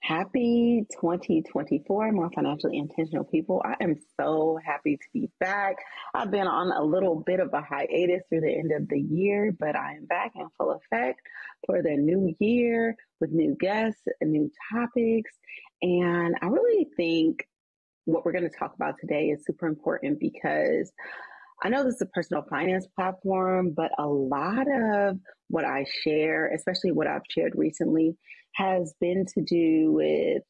Happy 2024, more financially intentional people. I am so happy to be back. I've been on a little bit of a hiatus through the end of the year, but I am back in full effect for the new year with new guests and new topics. And I really think what we're going to talk about today is super important because I know this is a personal finance platform, but a lot of what I share, especially what I've shared recently, has been to do with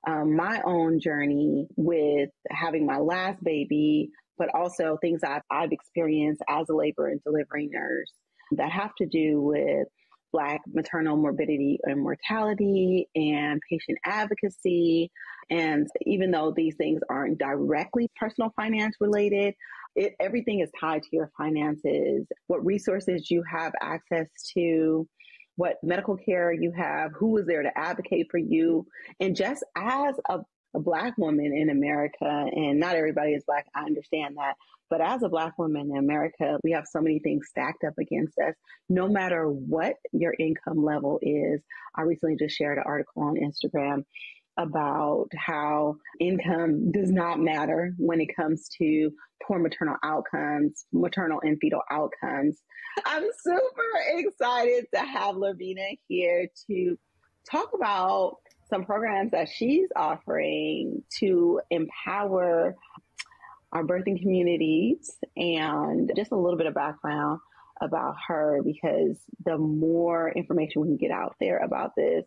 my own journey with having my last baby, but also things I've experienced as a labor and delivery nurse that have to do with Black maternal morbidity and mortality and patient advocacy. And even though these things aren't directly personal finance related, everything is tied to your finances, what resources you have access to, what medical care you have, who is there to advocate for you. And just as a Black woman in America, and not everybody is Black, I understand that, but as a Black woman in America, we have so many things stacked up against us, no matter what your income level is. I recently just shared an article on Instagram about how income does not matter when it comes to poor maternal outcomes, maternal and fetal outcomes. I'm super excited to have Lorvena here to talk about some programs that she's offering to empower our birthing communities and just a little bit of background about her, because the more information we can get out there about this,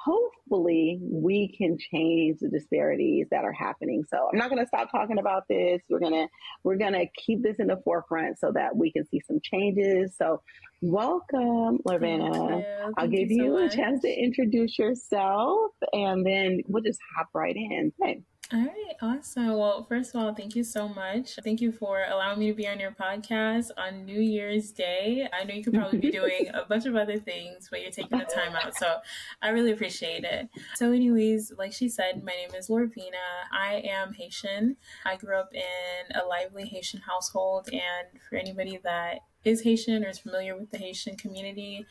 hopefully we can change the disparities that are happening. So I'm not going to stop talking about this. We're going to keep this in the forefront so that we can see some changes. So welcome, Lorvena. I'll give you a chance to introduce yourself and then we'll just hop right in. Hey. All right, awesome. Well, first of all, thank you so much. Thank you for allowing me to be on your podcast on New Year's Day. I know you could probably be doing a bunch of other things, but you're taking the time out, so I really appreciate it. So anyways, like she said, my name is Lorvena. I am Haitian. I grew up in a lively Haitian household, and for anybody that is Haitian or is familiar with the Haitian community,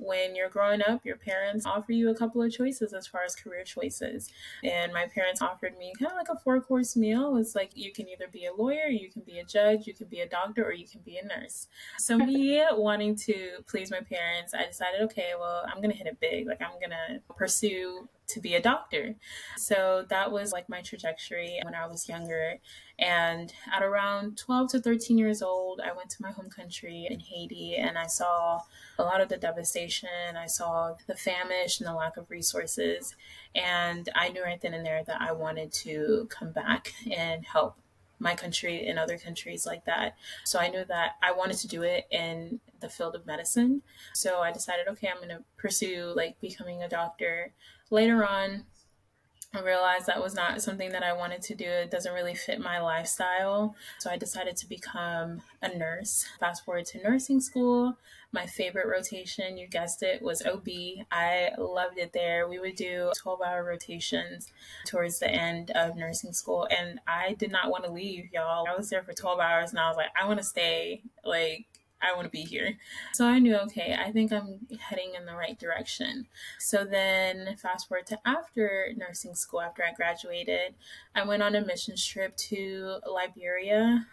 when you're growing up, your parents offer you a couple of choices as far as career choices. And my parents offered me kind of like a 4-course meal. It's like you can either be a lawyer, you can be a judge, you can be a doctor, or you can be a nurse. So me wanting to please my parents, I decided, okay, well, I'm going to hit it big. Like I'm going to pursue to be a doctor. So that was like my trajectory when I was younger. And at around 12 to 13 years old, I went to my home country in Haiti and I saw a lot of the devastation. I saw the famish and the lack of resources. And I knew right then and there that I wanted to come back and help my country and other countries like that. So I knew that I wanted to do it in the field of medicine. So I decided, okay, I'm going to pursue like becoming a doctor. Later on, I realized that was not something that I wanted to do. It doesn't really fit my lifestyle. So I decided to become a nurse. Fast forward to nursing school. My favorite rotation, you guessed it, was OB. I loved it there. We would do 12-hour rotations towards the end of nursing school. And I did not want to leave, y'all. I was there for 12 hours and I was like, I want to stay. Like, I want to be here. So I knew, okay, I think I'm heading in the right direction. So then fast forward to after nursing school, after I graduated, I went on a missions trip to Liberia,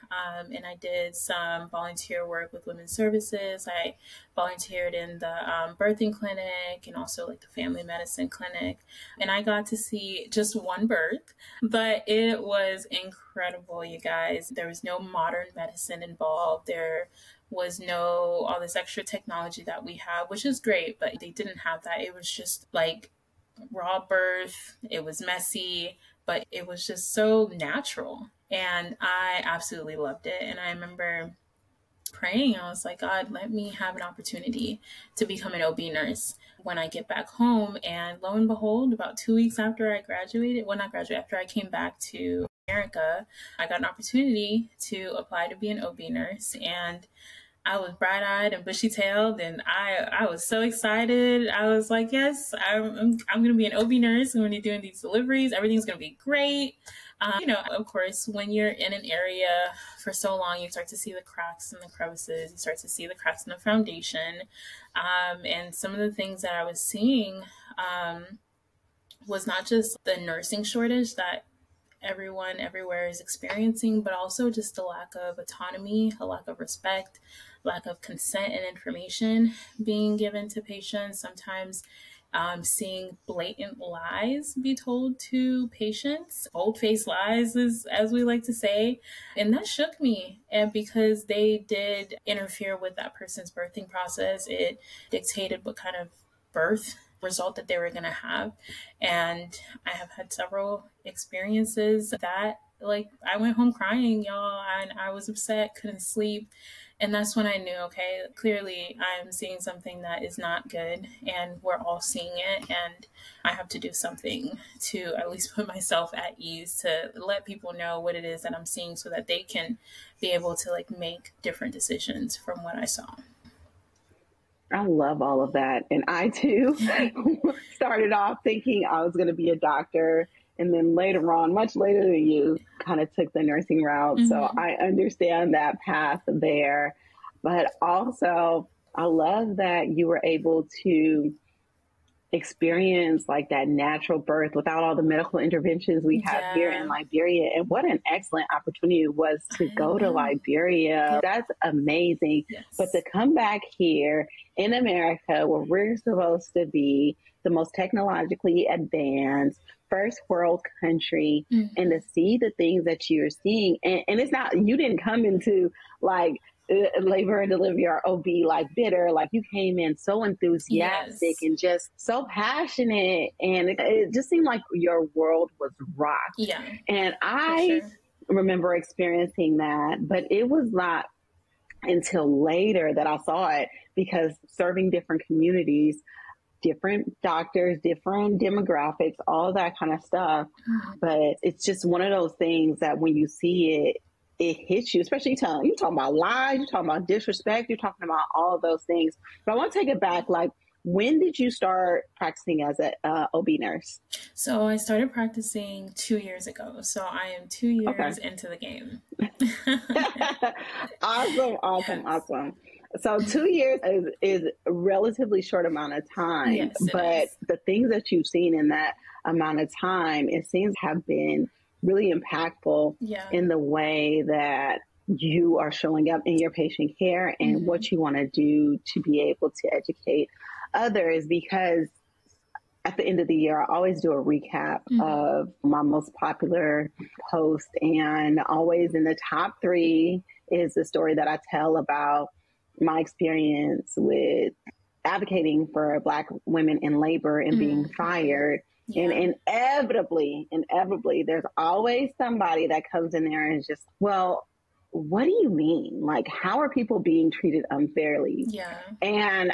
and I did some volunteer work with women's services. I volunteered in the birthing clinic and also like the family medicine clinic. And I got to see just one birth, but it was incredible, you guys. There was no modern medicine involved. There was no all this extra technology that we have, which is great, but they didn't have that. It was just like raw birth. It was messy, but it was just so natural. And I absolutely loved it. And I remember praying, I was like, God, let me have an opportunity to become an OB nurse when I get back home. And lo and behold, about 2 weeks after I graduated, well, not graduate, after I came back to America, I got an opportunity to apply to be an OB nurse. And I was bright-eyed and bushy-tailed, and I was so excited. I was like, yes, I'm going to be an OB nurse. I'm going to be doing these deliveries. Everything's going to be great. Of course, when you're in an area for so long, you start to see the cracks and the crevices. You start to see the cracks in the foundation. And some of the things that I was seeing was not just the nursing shortage that everyone everywhere is experiencing, but also just a lack of autonomy, a lack of respect, lack of consent and information being given to patients. Sometimes seeing blatant lies be told to patients, bold-faced lies, as we like to say. And that shook me, and because they did interfere with that person's birthing process. It dictated what kind of birth result that they were going to have. And I have had several experiences that, like, I went home crying, y'all, and I was upset, couldn't sleep. And that's when I knew, okay, clearly I'm seeing something that is not good, and we're all seeing it, and I have to do something to at least put myself at ease, to let people know what it is that I'm seeing so that they can be able to, like, make different decisions from what I saw. I love all of that. And I too started off thinking I was going to be a doctor. And then later on, much later than you, kind of took the nursing route. Mm-hmm. So I understand that path there. But also, I love that you were able to experience like that natural birth without all the medical interventions we have here in Liberia. And what an excellent opportunity it was to go to Liberia. That's amazing. Yes. But to come back here in America, where we're supposed to be the most technologically advanced first world country, and to see the things that you're seeing. And it's not, you didn't come into like labor and delivery or OB like bitter, like you came in so enthusiastic and just so passionate, and it just seemed like your world was rocked. Yeah, and I remember experiencing that, but it was not until later that I saw it, because serving different communities, different doctors, different demographics, all that kind of stuff. But it's just one of those things that when you see it, it hits you, especially you're talking about lies, you're talking about disrespect, you're talking about all of those things. But I want to take it back. Like, when did you start practicing as an OB nurse? So I started practicing 2 years ago. So I am 2 years into the game. Awesome. So 2 years is a relatively short amount of time, but the things that you've seen in that amount of time, it seems to have been really impactful in the way that you are showing up in your patient care and what you want to do to be able to educate others. Because at the end of the year, I always do a recap of my most popular post, and always in the top 3 is the story that I tell about my experience with advocating for Black women in labor and being fired. And inevitably, there's always somebody that comes in there and is just, well, what do you mean? Like, how are people being treated unfairly? And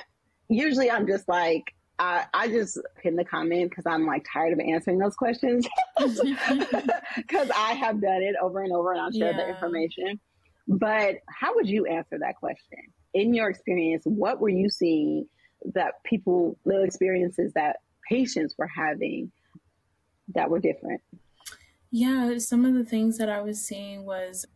usually I'm just like, I just pin the comment because I'm like tired of answering those questions, because I have done it over and over and I'll share the information. But how would you answer that question? In your experience, what were you seeing that the experiences that patients were having that were different? Yeah, some of the things that I was seeing was,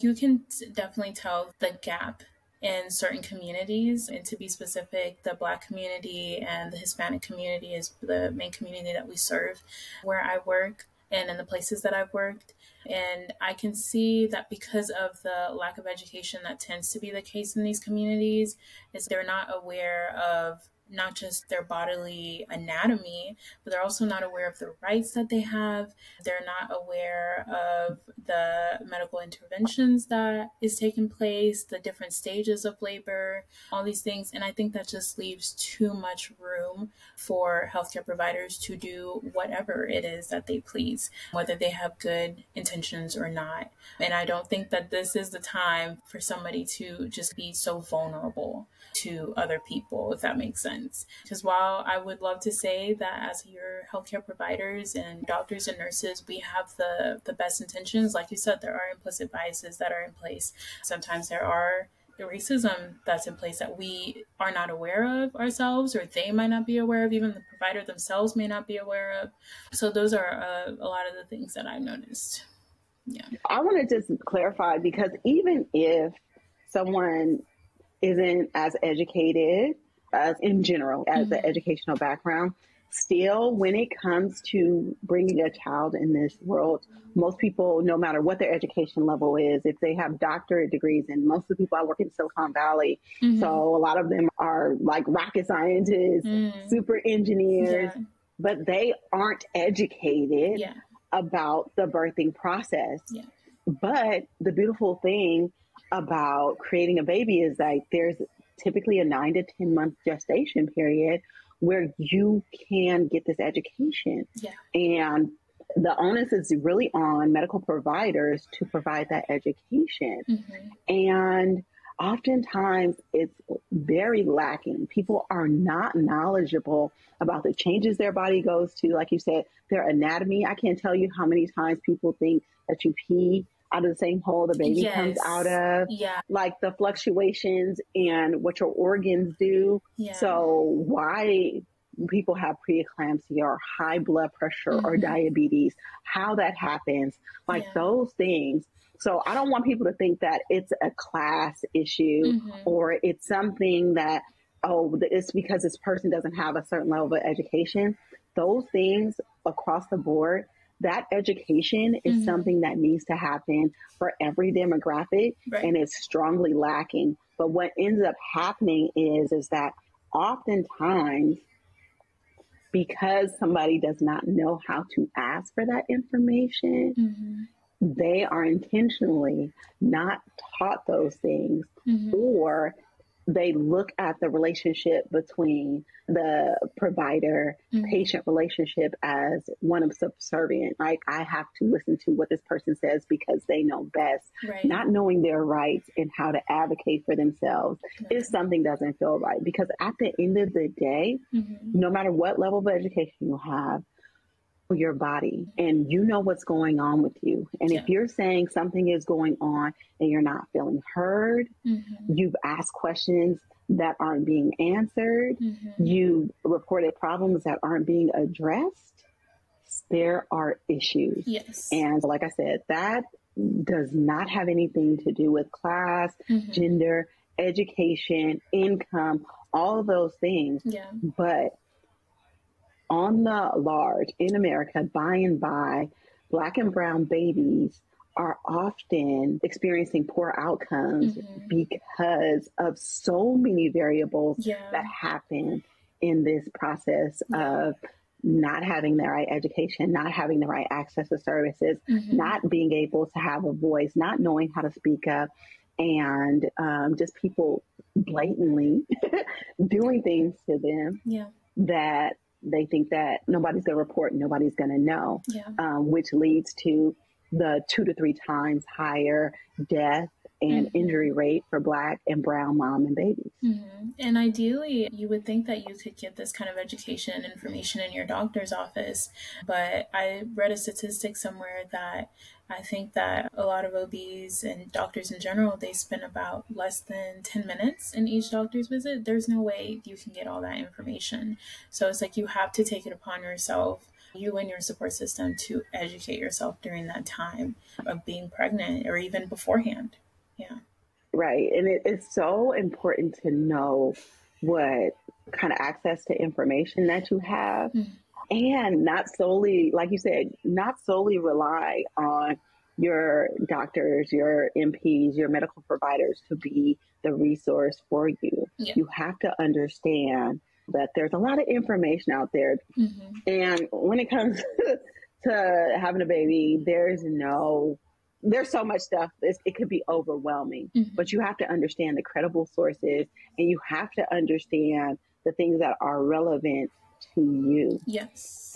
you can definitely tell the gap in certain communities. And to be specific, the Black community and the Hispanic community is the main community that we serve where I work and in the places that I've worked. And I can see that because of the lack of education that tends to be the case in these communities, is they're not aware of not just their bodily anatomy, but they're also not aware of the rights that they have. They're not aware of the medical interventions that is taking place, the different stages of labor, all these things. And I think that just leaves too much room for healthcare providers to do whatever it is that they please, whether they have good intentions or not. And I don't think that this is the time for somebody to just be so vulnerable to other people, if that makes sense. Because while I would love to say that as your healthcare providers and doctors and nurses, we have the best intentions, like you said, there are implicit biases that are in place. Sometimes there are the racism that's in place that we are not aware of ourselves, or they might not be aware of, even the provider themselves may not be aware of. So those are a lot of the things that I've noticed. Yeah. I want to just clarify, because even if someone isn't as educated as in general as the educational background, still, when it comes to bringing a child in this world, most people, no matter what their education level is, if they have doctorate degrees, and most of the people I work in Silicon Valley, so a lot of them are like rocket scientists, super engineers, but they aren't educated about the birthing process. But the beautiful thing about creating a baby is that there's typically a 9 to 10 month gestation period where you can get this education. And the onus is really on medical providers to provide that education. And oftentimes it's very lacking. People are not knowledgeable about the changes their body goes to. Like you said, their anatomy. I can't tell you how many times people think that you pee out of the same hole the baby comes out of, like the fluctuations and what your organs do. So why people have preeclampsia or high blood pressure or diabetes, how that happens, like those things. So I don't want people to think that it's a class issue or it's something that, oh, it's because this person doesn't have a certain level of education. Those things across the board, that education is something that needs to happen for every demographic, and it's strongly lacking. But what ends up happening is that oftentimes, because somebody does not know how to ask for that information, they are intentionally not taught those things, or they look at the relationship between the provider-patient relationship as one of subservient. Like, I have to listen to what this person says because they know best. Not knowing their rights and how to advocate for themselves if something doesn't feel right. Because at the end of the day, no matter what level of education you have, your body, and you know what's going on with you. And if you're saying something is going on and you're not feeling heard, you've asked questions that aren't being answered, you reported problems that aren't being addressed, there are issues. And like I said, that does not have anything to do with class, gender, education, income, all of those things. But on the large, in America, by and by, Black and brown babies are often experiencing poor outcomes because of so many variables that happen in this process of not having the right education, not having the right access to services, not being able to have a voice, not knowing how to speak up, and just people blatantly doing things to them that they think that nobody's going to report, nobody's going to know, which leads to the 2 to 3 times higher death and injury rate for Black and brown mom and babies. And ideally, you would think that you could get this kind of education and information in your doctor's office. But I read a statistic somewhere that I think that a lot of OBs and doctors in general, they spend about less than 10 minutes in each doctor's visit. There's no way you can get all that information. So it's like you have to take it upon yourself, you and your support system, to educate yourself during that time of being pregnant or even beforehand. Right. And it's so important to know what kind of access to information that you have, and not solely, like you said, not solely rely on your doctors, your MPs, your medical providers to be the resource for you. You have to understand that there's a lot of information out there. And when it comes to having a baby, there's so much stuff. It could be overwhelming, but you have to understand the credible sources, and you have to understand the things that are relevant to you.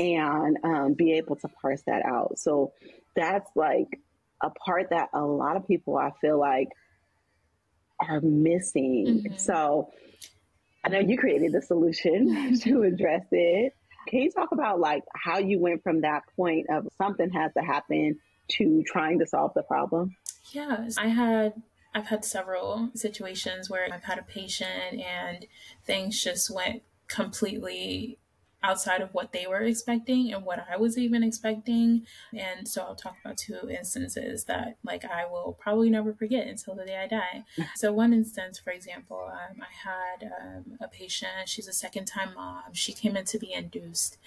And be able to parse that out. So that's like a part that a lot of people, I feel like, are missing. So I know you created the solution to address it. Can you talk about like how you went from that point of something has to happen to trying to solve the problem? Yes, I've had several situations where I've had a patient and things just went completely outside of what they were expecting and what I was even expecting. And so I'll talk about two instances that like I will probably never forget until the day I die. So one instance, for example, I had a patient. She's a second-time mom. She came in to be induced.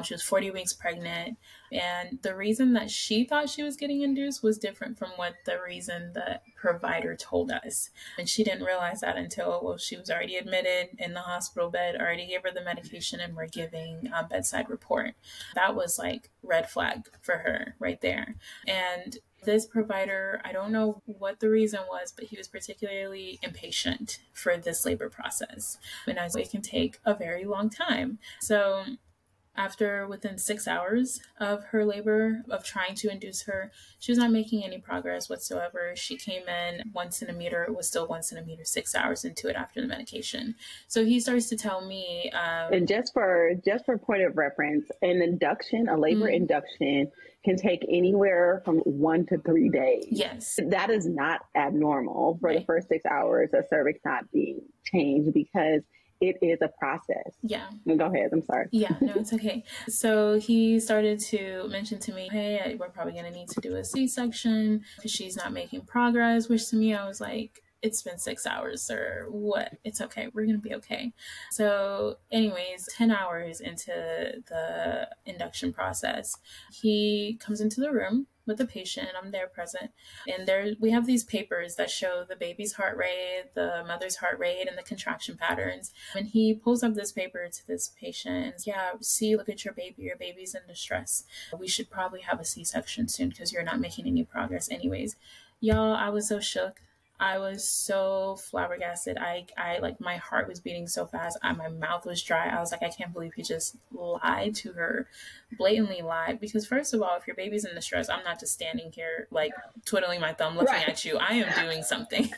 She was 40 weeks pregnant. And the reason that she thought she was getting induced was different from what the reason the provider told us. And she didn't realize that until, well, she was already admitted in the hospital bed, already gave her the medication, and we're giving a bedside report. That was like red flag for her right there. And this provider, I don't know what the reason was, but he was particularly impatient for this labor process. And as it can take a very long time. So within 6 hours of her labor, of trying to induce her, she was not making any progress whatsoever. She came in 1 centimeter. It was still 1 centimeter 6 hours into it after the medication. So he starts to tell me... and just for point of reference, a labor induction can take anywhere from 1 to 3 days. Yes. That is not abnormal for the first 6 hours of cervix not being changed, because it is a process. Yeah. Go ahead. I'm sorry. Yeah, no, it's okay. So he started to mention to me, hey, we're probably going to need to do a C-section because she's not making progress, which to me, I was like, it's been 6 hours or what? It's okay. We're going to be okay. So anyways, 10 hours into the induction process, he comes into the room with the patient, and I'm there present. And we have these papers that show the baby's heart rate, the mother's heart rate, and the contraction patterns. And he pulls up this paper to this patient. Yeah, see, look at your baby. Your baby's in distress. We should probably have a C-section soon because you're not making any progress anyways. Y'all, I was so shook. I was so flabbergasted. I like, my heart was beating so fast. My mouth was dry. I was like, I can't believe he just lied to her, blatantly lied. Because first of all, if your baby's in distress, I'm not just standing here like twiddling my thumb looking at you. I am doing something.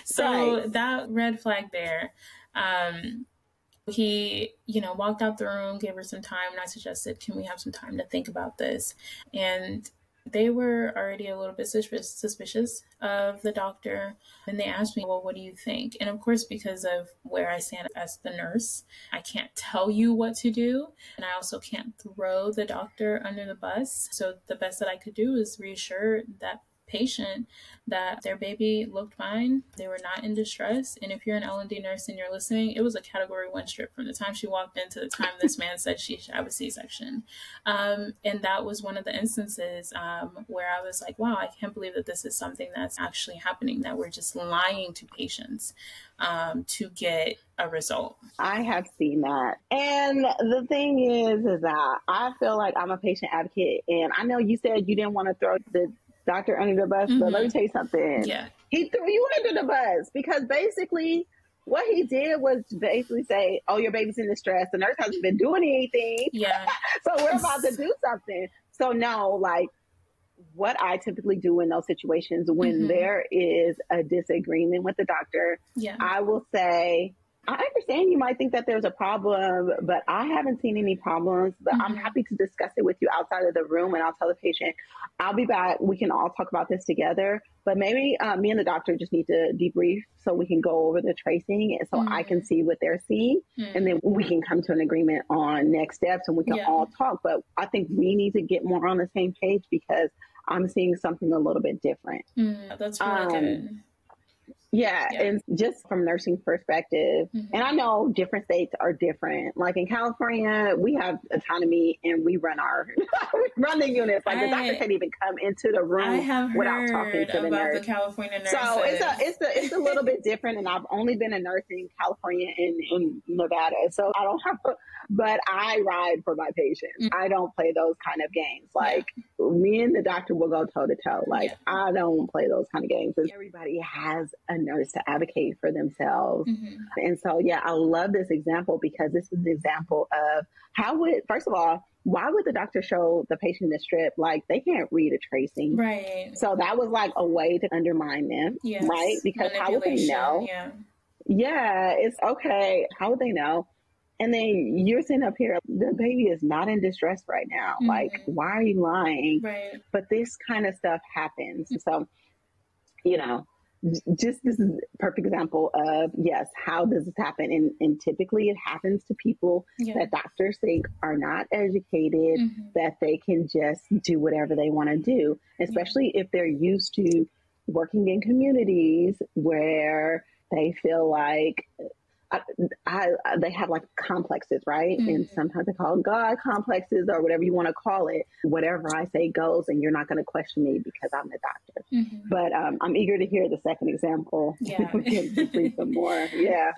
So that red flag there. He, walked out the room, gave her some time, and I suggested, can we have some time to think about this? And they were already a little bit suspicious of the doctor. And they asked me, well, what do you think? And of course, because of where I stand as the nurse, I can't tell you what to do. And I also can't throw the doctor under the bus. So the best that I could do is reassure that patient that their baby looked fine. They were not in distress. And if you're an L&D nurse and you're listening, it was a category 1 strip from the time she walked in to the time this man said she should have a C-section. And that was one of the instances where I was like, wow, I can't believe that this is something that's actually happening, that we're just lying to patients to get a result. I have seen that. And the thing is that I feel like I'm a patient advocate. And I know you said you didn't want to throw the doctor under the bus, but let me tell you something. Yeah. He threw you under the bus because basically what he did was basically say, oh, your baby's in distress. The nurse hasn't been doing anything. Yeah. So we're about to do something. So no, like what I typically do in those situations when there is a disagreement with the doctor, I will say, I understand you might think that there's a problem, but I haven't seen any problems, but I'm happy to discuss it with you outside of the room. And I'll tell the patient, I'll be back. We can all talk about this together, but maybe me and the doctor just need to debrief so we can go over the tracing and so I can see what they're seeing. And then we can come to an agreement on next steps and we can all talk. But I think we need to get more on the same page because I'm seeing something a little bit different. That's really good. Yeah, and just from nursing perspective, and I know different states are different. Like in California, we have autonomy and we run we run the units. Like the doctor can't even come into the room without talking to the nurse. The California nurses. So it's a little bit different. And I've only been a nurse in California and in Nevada, so I don't have but I ride for my patients. I don't play those kind of games. Like me and the doctor will go toe to toe. Like I don't play those kind of games. And everybody has a nurse to advocate for themselves. And so, I love this example because this is the example of first of all, why would the doctor show the patient the strip? Like they can't read a tracing. Right. So that was like a way to undermine them. Right. Because how would they know? Yeah, it's okay. How would they know? And then you're sitting up here, the baby is not in distress right now. Like, why are you lying? Right. But this kind of stuff happens. So, just this is a perfect example of, yes, how does this happen? And typically it happens to people that doctors think are not educated, that they can just do whatever they want to do, especially if they're used to working in communities where they feel like they have like complexes, right? And sometimes they call God complexes or whatever you want to call it. Whatever I say goes, and you're not going to question me because I'm the doctor. But I'm eager to hear the second example. Yeah. Some more. Yeah.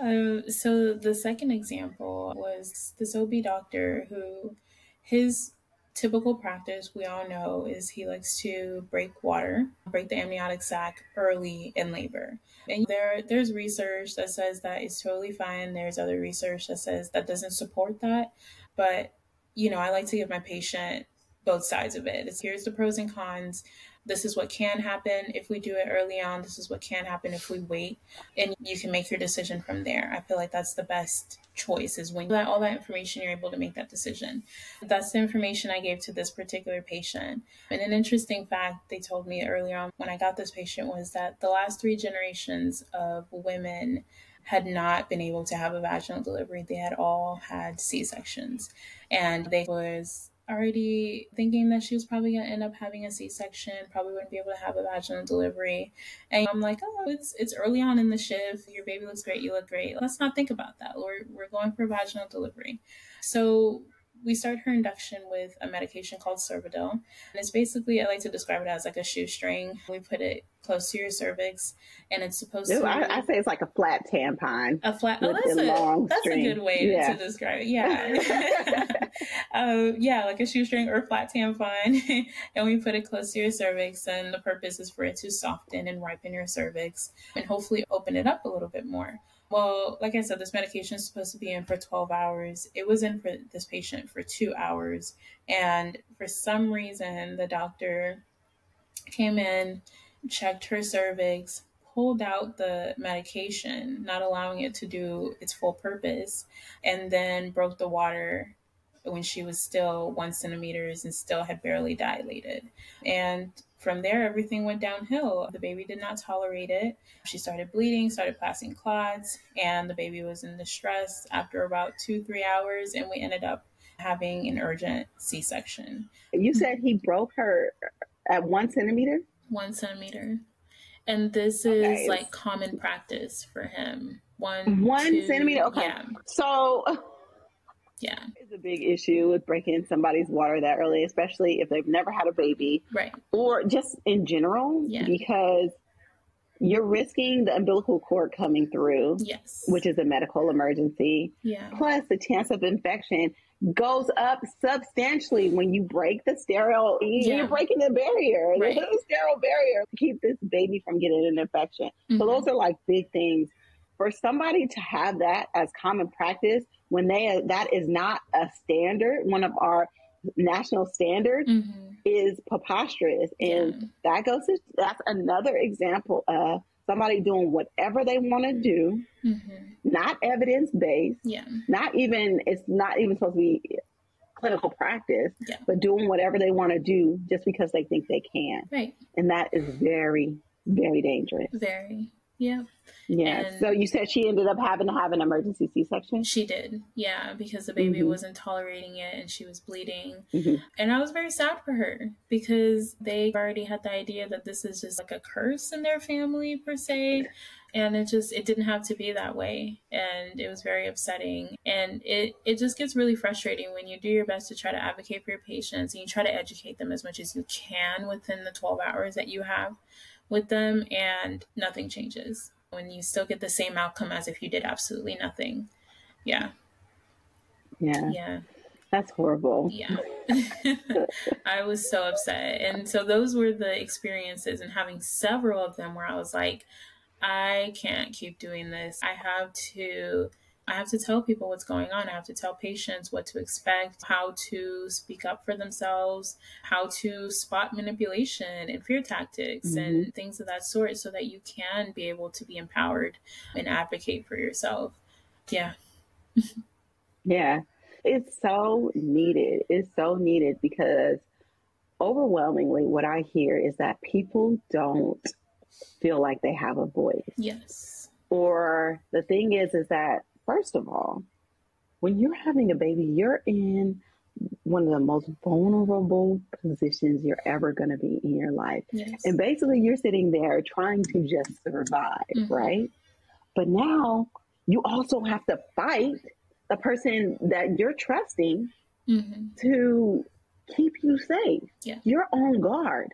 So the second example was this OB doctor who his typical practice, we all know, is he likes to break the amniotic sac early in labor. And there's research that says that it's totally fine. There's other research that says that doesn't support that. But, I like to give my patient both sides of it. Here's the pros and cons. This is what can happen if we do it early on. This is what can happen if we wait. And you can make your decision from there. I feel like that's the best choice, is when you have all that information, you're able to make that decision. That's the information I gave to this particular patient. And an interesting fact they told me earlier on when I got this patient was that the last 3 generations of women had not been able to have a vaginal delivery. They had all had C-sections. And they was already thinking that she was probably going to end up having a C-section, probably wouldn't be able to have a vaginal delivery. And I'm like, oh, it's early on in the shift. Your baby looks great. You look great. Let's not think about that. We're going for vaginal delivery. So we start her induction with a medication called Cervidil. And it's basically, I like to describe it as like a shoestring. We put it close to your cervix, and it's supposed to... I say it's like a flat tampon. A flat... Oh, that's a good way to describe it. Yeah. Like a shoestring or flat tampon. And we put it close to your cervix, and the purpose is for it to soften and ripen your cervix and hopefully open it up a little bit more. Well, like I said, this medication is supposed to be in for 12 hours. It was in for this patient for 2 hours. And for some reason, the doctor came in, checked her cervix, pulled out the medication, not allowing it to do its full purpose, and then broke the water when she was still 1 centimeter and still had barely dilated. And from there, everything went downhill. The baby did not tolerate it. She started bleeding, started passing clots, and the baby was in distress after about 2-3 hours, and we ended up having an urgent C-section. You said he broke her at 1 centimeter? 1 centimeter. And this is like common practice for him. 1 centimeter? Okay. Yeah. So... Yeah. It's a big issue with breaking somebody's water that early, especially if they've never had a baby. Right. Or just in general, because you're risking the umbilical cord coming through, which is a medical emergency. Yeah. Plus, the chance of infection goes up substantially when you break the sterile, you're breaking the barrier, the sterile barrier to keep this baby from getting an infection. So those are like big things. For somebody to have that as common practice, when that is not a standard, one of our national standards, is preposterous. And that's another example of somebody doing whatever they want to do, not evidence-based, it's not even supposed to be clinical practice, but doing whatever they want to do just because they think they can. Right. And that is very, very dangerous. Very. Yeah. Yeah. And so you said she ended up having to have an emergency C-section? She did. Yeah. Because the baby wasn't tolerating it and she was bleeding. And I was very sad for her because they already had the idea that this is just like a curse in their family per se. And it didn't have to be that way. And it was very upsetting. And it just gets really frustrating when you do your best to try to advocate for your patients and you try to educate them as much as you can within the 12 hours that you have with them, and nothing changes when you still get the same outcome as if you did absolutely nothing. Yeah. That's horrible. Yeah. I was so upset. And so those were the experiences, and having several of them where I was like, I can't keep doing this. I have to tell people what's going on. I have to tell patients what to expect, how to speak up for themselves, how to spot manipulation and fear tactics and things of that sort so that you can be able to be empowered and advocate for yourself. Yeah. Yeah. It's so needed. It's so needed because overwhelmingly what I hear is that people don't feel like they have a voice. Yes. Or the thing is that, first of all, when you're having a baby, you're in one of the most vulnerable positions you're ever going to be in your life. Yes. And basically, you're sitting there trying to just survive, right? But now you also have to fight the person that you're trusting to keep you safe. Yeah. You're on guard.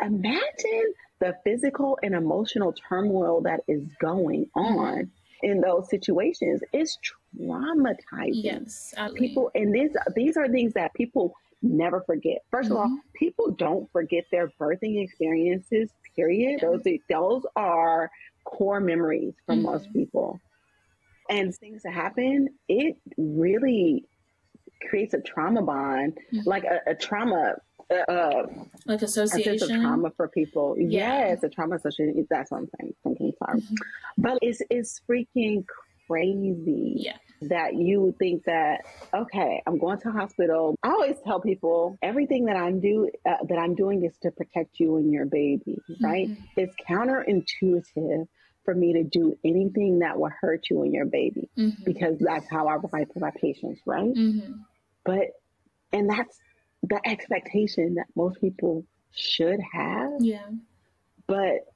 Imagine the physical and emotional turmoil that is going on in those situations. It's traumatizing. Yes, people, and these are things that people never forget. First of all, people don't forget their birthing experiences, period. Those are core memories for most people. And things that happen, it really creates a trauma bond, like a trauma, like association, a sense of trauma for people. Yeah. Yes, a trauma association. That's what I'm thinking. Sorry, but it's freaking crazy. Yeah. That you think that, okay, I'm going to a hospital. I always tell people everything that I'm doing is to protect you and your baby, right? It's counterintuitive for me to do anything that will hurt you and your baby, because that's how I write for my patients, right? And that's the expectation that most people should have. Yeah. But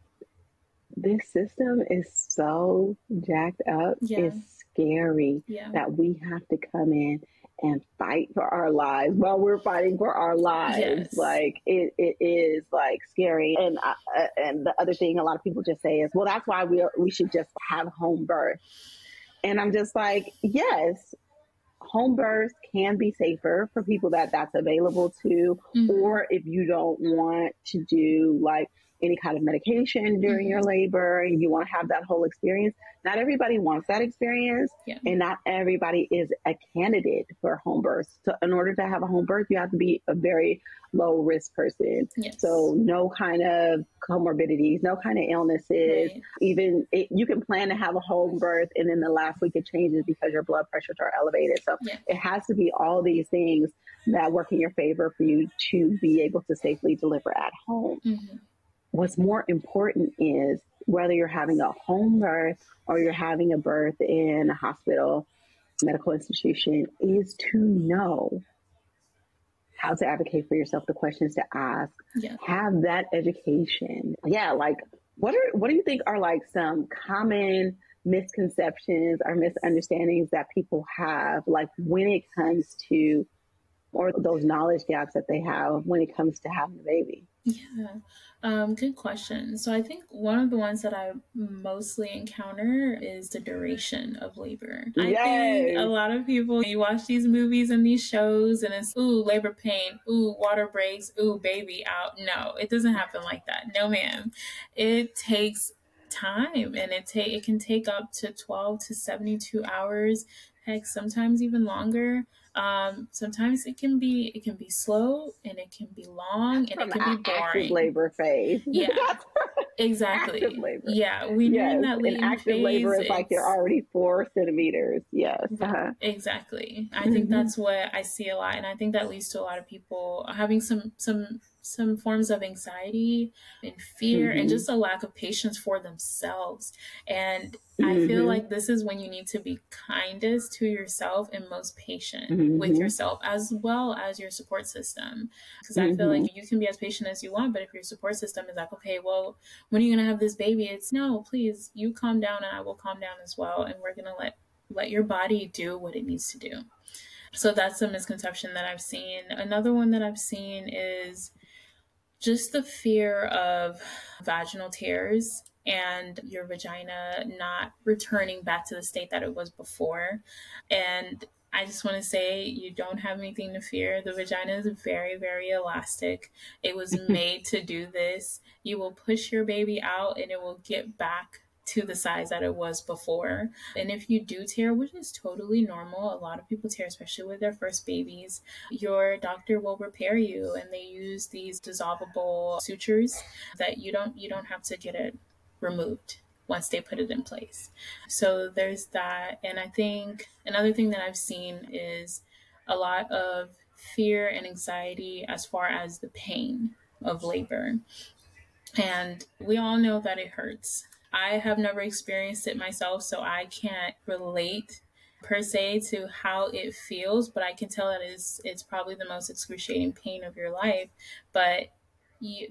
this system is so jacked up. Yeah. It's scary that we have to come in and fight for our lives while we're fighting for our lives. Yes. Like it is like scary. And the other thing a lot of people just say is, well, that's why we should just have home birth. And I'm just like, yes, home birth can be safer for people that's available to, or if you don't want to do like any kind of medication during your labor and you want to have that whole experience. Not everybody wants that experience, and not everybody is a candidate for home birth. So in order to have a home birth, you have to be a very low risk person. Yes. So no kind of comorbidities, no kind of illnesses. Right. Even you can plan to have a home birth and then the last week it changes because your blood pressures are elevated. So it has to be all these things that work in your favor for you to be able to safely deliver at home. What's more important is whether you're having a home birth or you're having a birth in a hospital, medical institution, is to know how to advocate for yourself, the questions to ask, have that education. Yeah, like what do you think are like some common misconceptions or misunderstandings that people have, like when it comes to, or those knowledge gaps that they have when it comes to having a baby? Yeah, good question. So I think one of the ones that I mostly encounter is the duration of labor. I think a lot of people, you watch these movies and these shows and it's, ooh, labor pain, ooh, water breaks, ooh, baby out. No, it doesn't happen like that. No, ma'am. It takes time, and it can take up to 12 to 72 hours, heck, sometimes even longer. Sometimes it can be slow, and it can be long, and it can be boring. Active labor phase. Yeah, exactly. Active labor. Yeah, when you're in that lean active phase, labor is like you're already 4 centimeters. Yes. Exactly. I think that's what I see a lot, and I think that leads to a lot of people having some forms of anxiety and fear and just a lack of patience for themselves. And I feel like this is when you need to be kindest to yourself and most patient with yourself, as well as your support system. Because I feel like you can be as patient as you want, but if your support system is like, okay, well, when are you going to have this baby? It's no, please, you calm down and I will calm down as well. And we're going to let your body do what it needs to do. So that's a misconception that I've seen. Another one that I've seen is just the fear of vaginal tears and your vagina not returning back to the state that it was before. And I just want to say, you don't have anything to fear. The vagina is very, very elastic. It was made to do this. You will push your baby out and it will get back to the size that it was before. And if you do tear, which is totally normal, a lot of people tear, especially with their first babies, your doctor will repair you, and they use these dissolvable sutures that you don't have to get it removed once they put it in place. So there's that. And I think another thing that I've seen is a lot of fear and anxiety as far as the pain of labor. And we all know that it hurts. I have never experienced it myself, so I can't relate per se to how it feels, but I can tell that it's probably the most excruciating pain of your life. But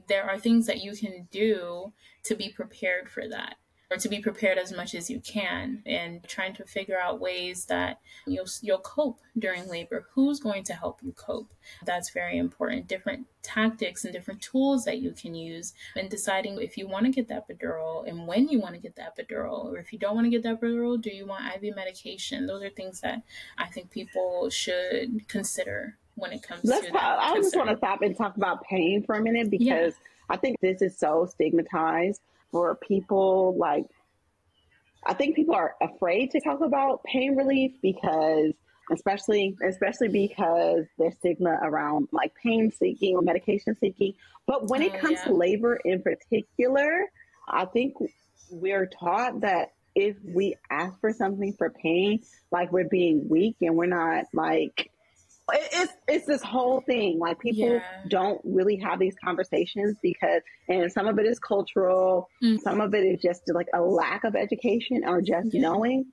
there are things that you can do to be prepared for that, or to be prepared as much as you can, and trying to figure out ways that you'll cope during labor. Who's going to help you cope? That's very important. Different tactics and different tools that you can use in deciding if you want to get that epidural and when you want to get that epidural, or if you don't want to get that epidural, do you want IV medication? Those are things that I think people should consider when it comes to that. I just want to stop and talk about pain for a minute, because I think this is so stigmatized for people. Like, I think people are afraid to talk about pain relief because, especially because there's stigma around like pain seeking or medication seeking. But when it comes to labor in particular, I think we're taught that if we ask for something for pain, like we're being weak, and we're not like, it's this whole thing. Like, people don't really have these conversations because, and some of it is cultural, some of it is just like a lack of education or just knowing.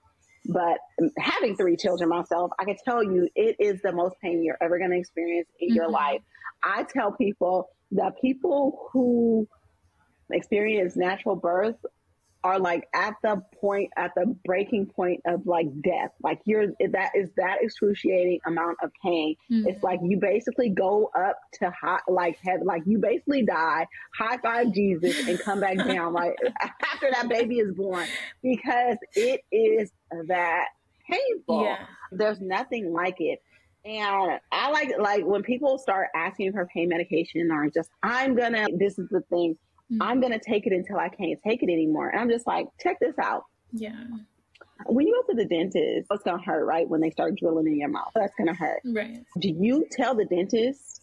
But having 3 children myself, I can tell you it is the most pain you're ever going to experience in your life. I tell people that people who experience natural birth are like at the breaking point of like death. Like, that excruciating amount of pain. It's like you basically go up to heaven, like you basically die, high five Jesus, and come back down right after that baby is born, because it is that painful. Yeah. There's nothing like it. And I like when people start asking for pain medication, or just, this is the thing, I'm going to take it until I can't take it anymore. And I'm just like, check this out. Yeah. When you go to the dentist, it's going to hurt, right? When they start drilling in your mouth, that's going to hurt. Right. Do you tell the dentist,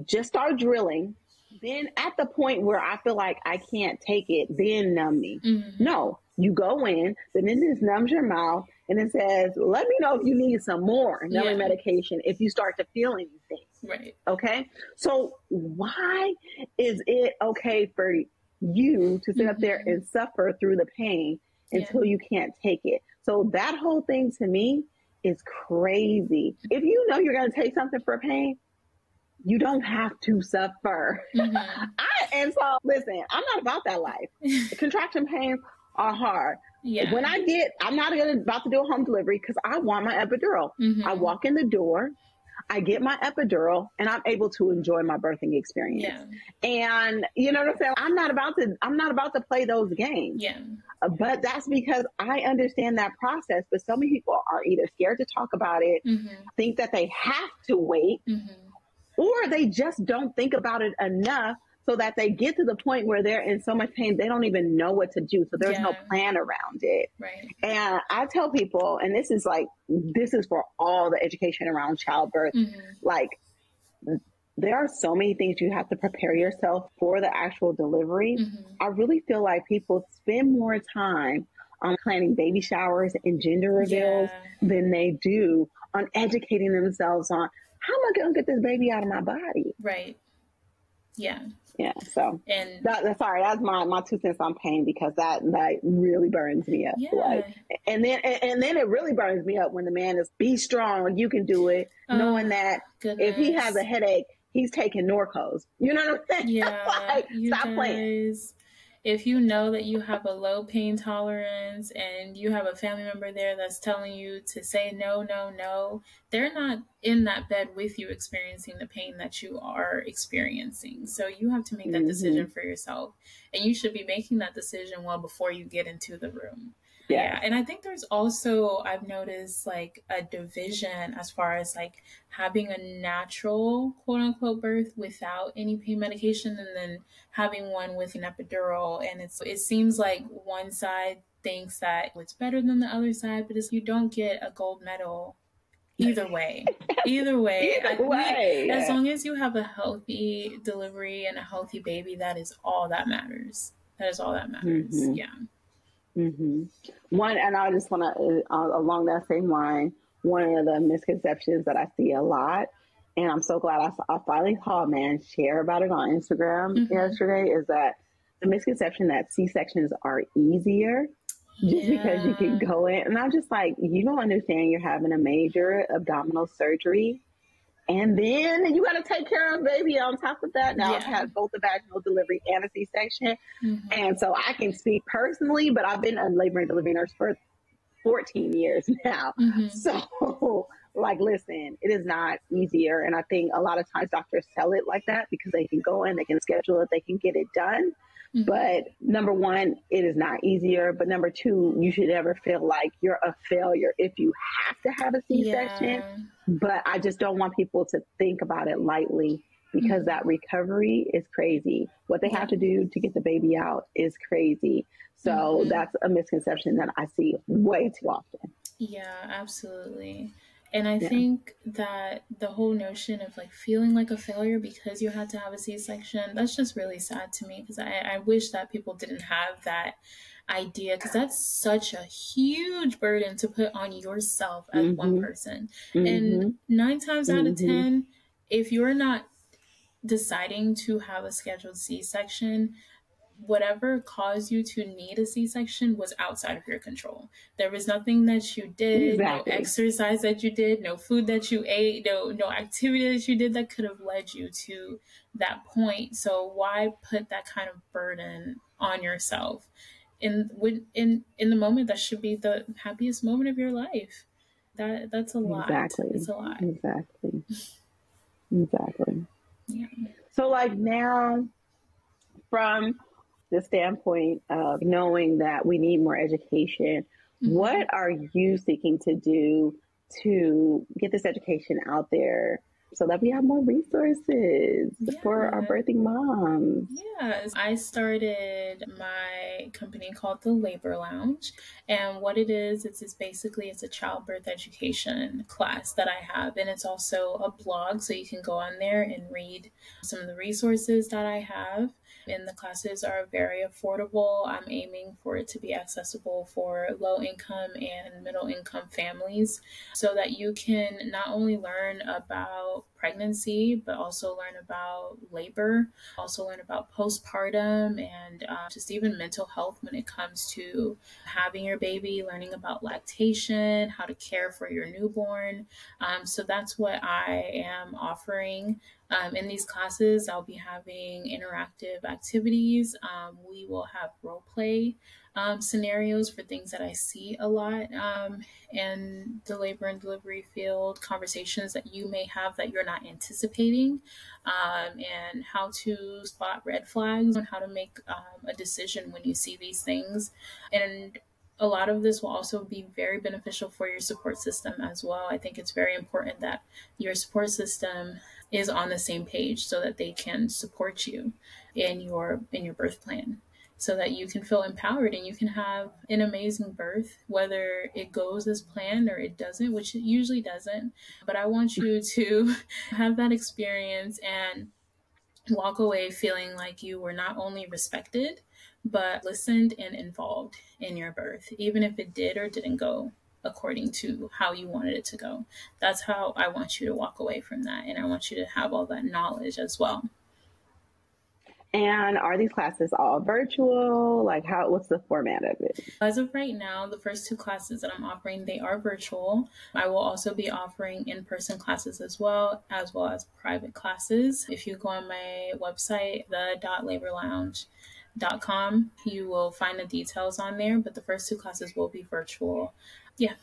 just start drilling, then at the point where I feel like I can't take it, then numb me? No, you go in, the dentist numbs your mouth, and it says, let me know if you need some more numbing medication if you start to feel anything. Right. Okay. So why is it okay for you to sit up there and suffer through the pain until you can't take it? So that whole thing to me is crazy. If you know you're going to take something for pain, you don't have to suffer. And so listen, I'm not about that life. Contraction pains are hard. Yeah. I'm not about to do a home delivery because I want my epidural. I walk in the door, I get my epidural, and I'm able to enjoy my birthing experience. Yeah. And you know what I'm saying? I'm not about to play those games. Yeah. But that's because I understand that process. But so many people are either scared to talk about it, think that they have to wait, or they just don't think about it enough, so that they get to the point where they're in so much pain, they don't even know what to do. So there's no plan around it. Right. And I tell people, and this is for all the education around childbirth, like, there are so many things you have to prepare yourself for the actual delivery. I really feel like people spend more time on planning baby showers and gender reveals than they do on educating themselves on, how am I going to get this baby out of my body? Right. Yeah. Yeah. So, and that's my 2 cents on pain, because that really burns me up. Yeah. Like, and then it really burns me up when the man is, be strong, you can do it, knowing that if he has a headache, he's taking Norcos. You know what I'm saying? Yeah. Like, stop playing. If you know that you have a low pain tolerance and you have a family member there that's telling you to say no, no, no, they're not in that bed with you experiencing the pain that you are experiencing. So you have to make that decision for yourself. And you should be making that decision well before you get into the room. Yeah. And I think there's also, I've noticed, like, a division as far as like having a natural quote unquote birth without any pain medication, and then having one with an epidural. And it seems like one side thinks that it's better than the other side, but you don't get a gold medal either way. Either way. As long as you have a healthy delivery and a healthy baby, that is all that matters. That is all that matters. Yeah. One, and I just want to, along that same line, one of the misconceptions that I see a lot, and I'm so glad I finally saw a man share about it on Instagram yesterday, is that the misconception that C-sections are easier just because you can go in. And I'm just like, you don't understand you're having a major abdominal surgery. And then you got to take care of baby on top of that. Now I've had both a vaginal delivery and a C-section. And so I can speak personally, but I've been a labor and delivery nurse for 14 years now. So like, listen, it is not easier. And I think a lot of times doctors sell it like that because they can go in, they can schedule it, they can get it done. But number one, it is not easier. But number two, you should never feel like you're a failure if you have to have a C-section. But I just don't want people to think about it lightly because that recovery is crazy. What they have to do to get the baby out is crazy. So that's a misconception that I see way too often. Yeah, absolutely. And I think that the whole notion of like feeling like a failure because you had to have a C-section, that's just really sad to me because I wish that people didn't have that idea because that's such a huge burden to put on yourself as one person. And 9 times out of 10, if you're not deciding to have a scheduled C-section, whatever caused you to need a C-section was outside of your control. There was nothing that you did, no exercise that you did, no food that you ate, no activity that you did that could have led you to that point. So why put that kind of burden on yourself in the moment that should be the happiest moment of your life? That's a lot. It's a lot. Exactly. Yeah. So like now, from the standpoint of knowing that we need more education, what are you seeking to do to get this education out there so that we have more resources for our birthing moms? Yes, I started my company called the Labor Lounge, and what it is, it's basically it's a childbirth education class that I have, and it's also a blog, so you can go on there and read some of the resources that I have. And the classes are very affordable. I'm aiming for it to be accessible for low income and middle income families so that you can not only learn about pregnancy, but also learn about labor, also learn about postpartum and just even mental health when it comes to having your baby, learning about lactation, how to care for your newborn. So that's what I am offering. In these classes, I'll be having interactive activities. We will have role play scenarios for things that I see a lot in the labor and delivery field, conversations that you may have that you're not anticipating, and how to spot red flags and how to make a decision when you see these things. And a lot of this will also be very beneficial for your support system as well. I think it's very important that your support system is on the same page so that they can support you in your birth plan so that you can feel empowered and you can have an amazing birth, whether it goes as planned or it doesn't, which it usually doesn't. But I want you to have that experience and walk away feeling like you were not only respected, but listened and involved in your birth, even if it did or didn't go according to how you wanted it to go. That's how I want you to walk away from that. And I want you to have all that knowledge as well. And are these classes all virtual? Like what's the format of it? As of right now, the first 2 classes that I'm offering, they are virtual. I will also be offering in-person classes as well as private classes. If you go on my website, the.laborlounge.com, you will find the details on there, but the first 2 classes will be virtual. Yeah.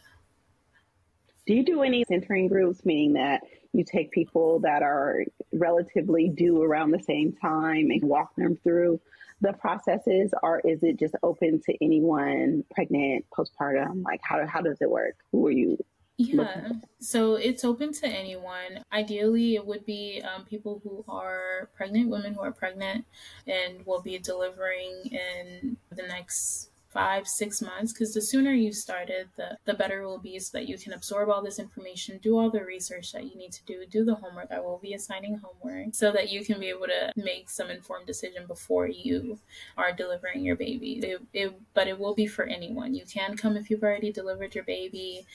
Do you do any centering groups, meaning that you take people that are relatively due around the same time and walk them through the processes, or is it just open to anyone pregnant, postpartum? Like how does it work? Who are you? Yeah, so it's open to anyone. Ideally, it would be people who are pregnant, women who are pregnant and will be delivering in the next 5-6 months, because the sooner you started, the better it will be, so that you can absorb all this information, do all the research that you need to do the homework. I will be assigning homework so that you can be able to make some informed decision before you are delivering your baby. But it will be for anyone. You can come if you've already delivered your baby.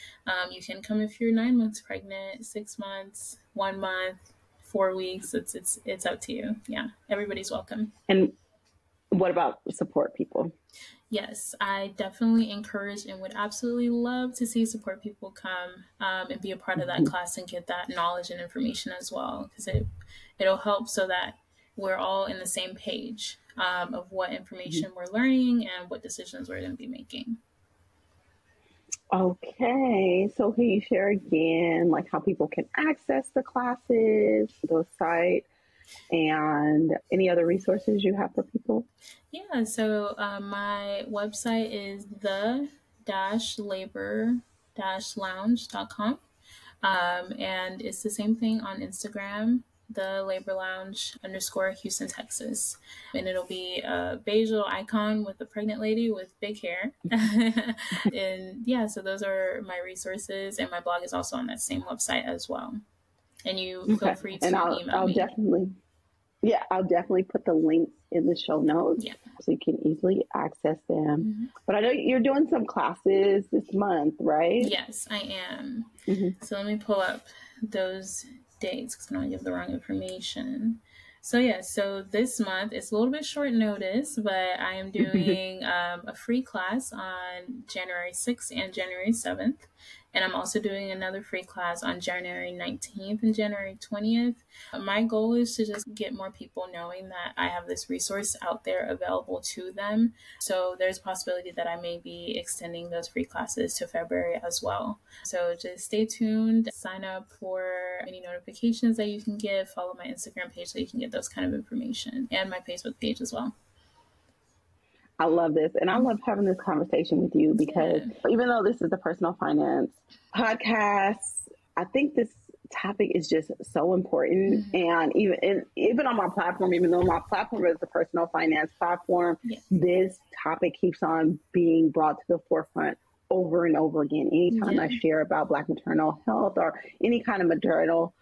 You can come if you're 9 months pregnant, 6 months, 1 month, 4 weeks. It's up to you. Yeah, everybody's welcome. And What about support people? Yes, I definitely encourage and would absolutely love to see support people come and be a part of that class and get that knowledge and information as well, because it'll help so that we're all in the same page of what information we're learning and what decisions we're going to be making. Okay, so can you share again, like how people can access the classes, the site, and any other resources you have for people? Yeah, so my website is the-labor-lounge.com. And it's the same thing on Instagram, the Labor Lounge _Houston, Texas. And it'll be a beige icon with a pregnant lady with big hair. And yeah, so those are my resources. And my blog is also on that same website as well. And you feel free to email me. I'll definitely put the links in the show notes so you can easily access them. But I know you're doing some classes this month, right? Yes, I am. So let me pull up those dates because I don't want to give the wrong information. So so this month, it's a little bit short notice, but I am doing a free class on January 6th and January 7th. And I'm also doing another free class on January 19th and January 20th. My goal is to just get more people knowing that I have this resource out there available to them. So there's a possibility that I may be extending those free classes to February as well. So just stay tuned, sign up for any notifications that you can get, follow my Instagram page so you can get those kind of information, and my Facebook page as well. I love this. And I love having this conversation with you because even though this is the personal finance podcast, I think this topic is just so important. And even on my platform, even though my platform is the personal finance platform, this topic keeps on being brought to the forefront over and over again. Anytime I share about Black maternal health or any kind of maternal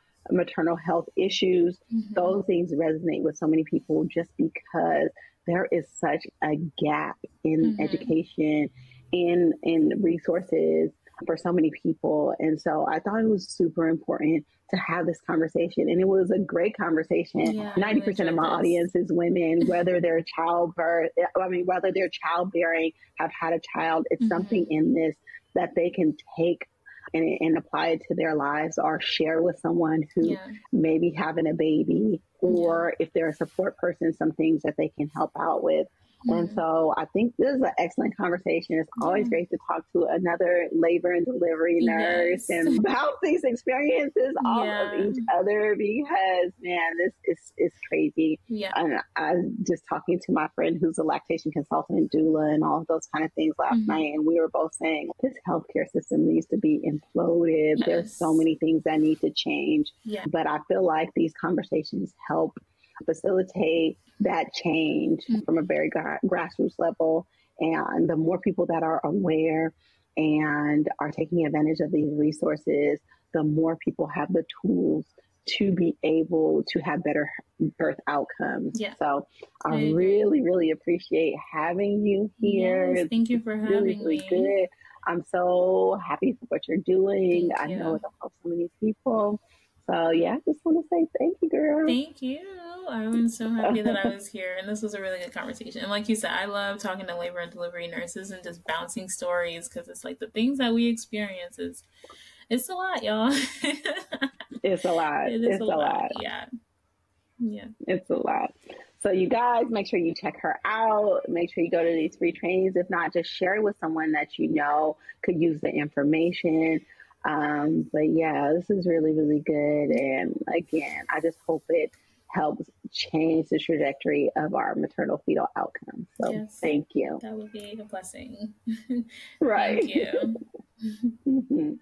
health issues, those things resonate with so many people just because there is such a gap in education, in resources for so many people. And so I thought it was super important to have this conversation. And it was a great conversation. 90% of my audience is women, whether they're whether they're childbearing, have had a child, it's something in this that they can take and apply it to their lives or share with someone who may be having a baby, or if they're a support person, some things that they can help out with. And so I think this is an excellent conversation. It's always great to talk to another labor and delivery nurse and bounce these experiences off of each other because, man, this is crazy. And I was just talking to my friend who's a lactation consultant and doula and all of those kind of things last night. And we were both saying this healthcare system needs to be imploded. There's so many things that need to change. But I feel like these conversations help facilitate that change from a very grassroots level. And the more people that are aware and are taking advantage of these resources, the more people have the tools to be able to have better birth outcomes. So I really, really appreciate having you here. Thank you for having me. Good. I'm so happy for what you're doing. I know it'll help so many people. So I just want to say thank you, girl. Thank you. I'm so happy that I was here, and this was a really good conversation. And like you said, I love talking to labor and delivery nurses and just bouncing stories because it's like the things that we experience it's a lot, y'all. It's a lot. It's a lot. Yeah. It's a lot. So you guys, make sure you check her out. Make sure you go to these free trainings. If not, just share it with someone that you know could use the information. But this is really, really good. And again, I just hope it helps change the trajectory of our maternal fetal outcomes. So thank you. That would be a blessing. Right. Thank you.